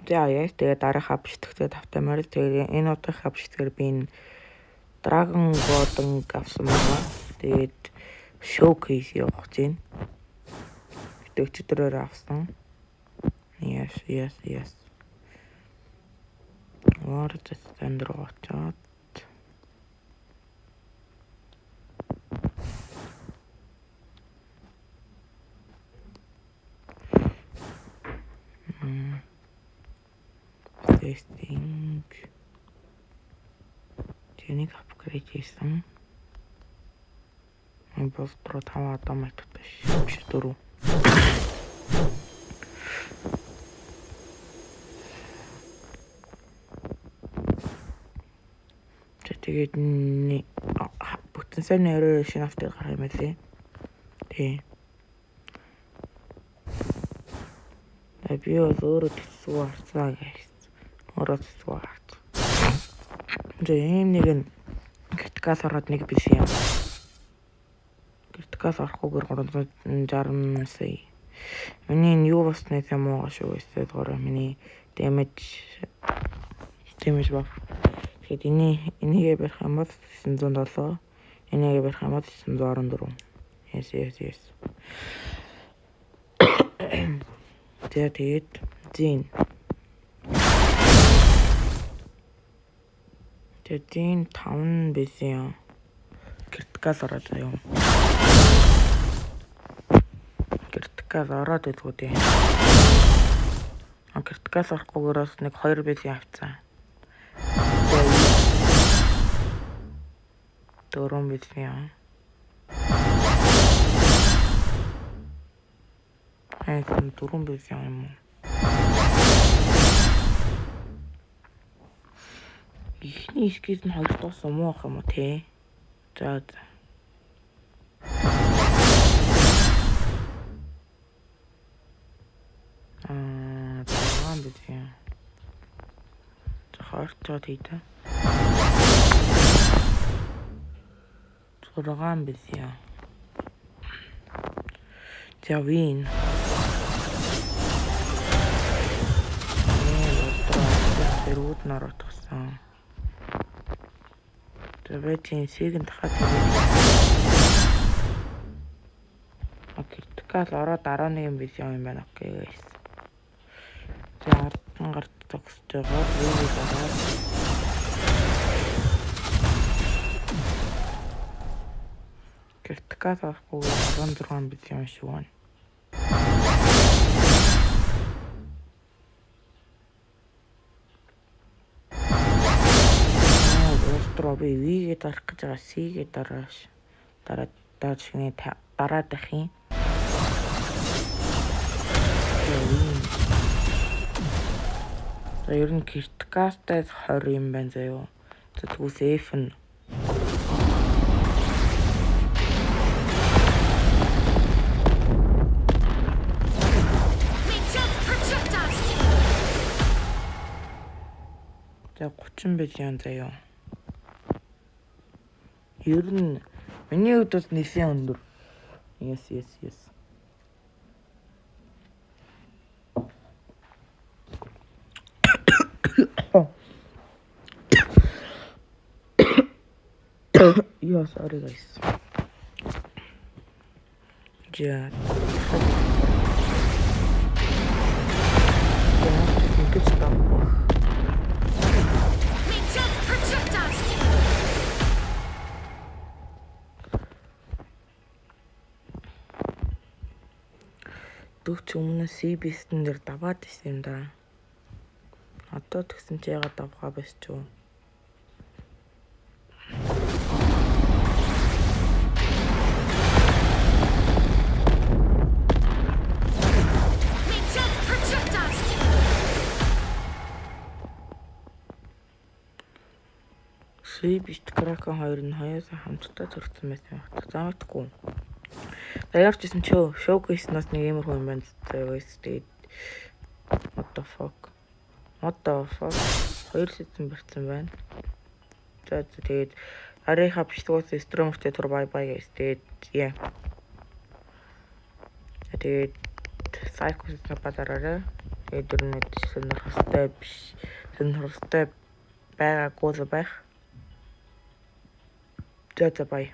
За яа тэгээ дараахаа бичлэгтээ тавтамаар тэгээ энэ удаагийн бичлэгээр би энэ Dragon Golden авсан байна. Тэгээд showcase явах гэж байна. Өчигдөр авсан. Yes. Орд стандар очоод testing тэнийг апгрейд хийсэн. Энэ болтроо 5 адам айттай биш 4. Тэгээд бүтэн сайн нэрээ шинэ автыг гаргах юм байлээ. Тий. Би өөрөө тэсүү харцгаа гэж. Өөрөө тэсүү харц. Ийм нэг нь критикал ороод нэг биш юм. Критикал орохгүйгээр 360 сая. Миний энэ юу басна юм уу шүү эсвэл гоо миний damage бав. Тэгээд энийгээ барих юм бол 907, энийгээ барих юм бол 914. Yes. Тэгээд зин. Тэгээд 5 байсан. Критикал ороод юм. Критикал ороод идэггүй дээ. Критикал орохгүйгээрээс нэг 2 байсан авцсан. Дөрөв байсан. Айсан дөрөв байсан юм уу? Ихний скиз нь 2 дуус юм уу ах юм уу те? За. Таван байсан. Захарчаад хийдэ. 6 байсан. За вин. Рууд нараад тагсан. Тэгээд энэ сэгэн дахад критикал ороод 11 байсан юм байна guys. За ардсан гарт төгсөж байгаа. Виний дараа критикал орохгүй 16 байсан юм шиг байна. Би вигээ дарах гэж байгаа сигээ дараа шинэ дараад ах юм. За ер нь критикалтай 20 юм байна заяа. За тэгвэл F нь за 30 билион заяа. Ер нь миний хувьд бас нэлээд өндөр. Yes. Yeah, sorry guys. Yeah. Good stuff. Дүүч өмнө CB-сэн дээр даваад исэн юм да. Одоо тэгсэн чи ягаад давхаа биш ч юу. CB-т Kraken 2 нь хоёулаа хамтдаа зөрчсөн байсан юм байна. Заавадгүй. Яарч исэн ч showcase-наас нэг иймэрхүү юм байна. Тэгээд what the fuck 2 сезон барьсан байна. За тэгээд арийнхаа бичлэгээс стримертэй тур бай guys. Тэгээд тэгээд Psycho-с бадараарай. Тэгээд ер нь сонирхолтой байгаагүй байх. За бай.